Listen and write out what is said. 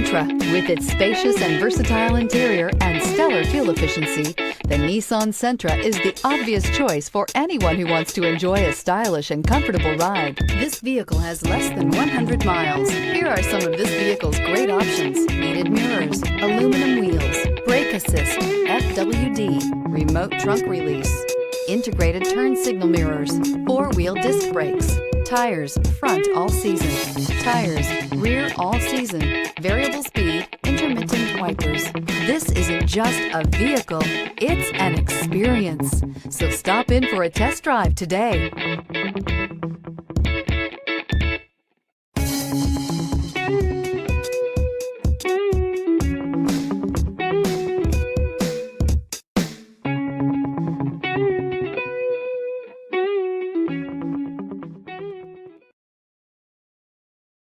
Sentra. With its spacious and versatile interior and stellar fuel efficiency, the Nissan Sentra is the obvious choice for anyone who wants to enjoy a stylish and comfortable ride. This vehicle has less than 100 miles. Here are some of this vehicle's great options: heated mirrors, aluminum wheels, brake assist, FWD, remote trunk release, integrated turn signal mirrors, four-wheel disc brakes, tires front all season, tires rear all season, variable speed, intermittent wipers. This isn't just a vehicle, it's an experience. So stop in for a test drive today.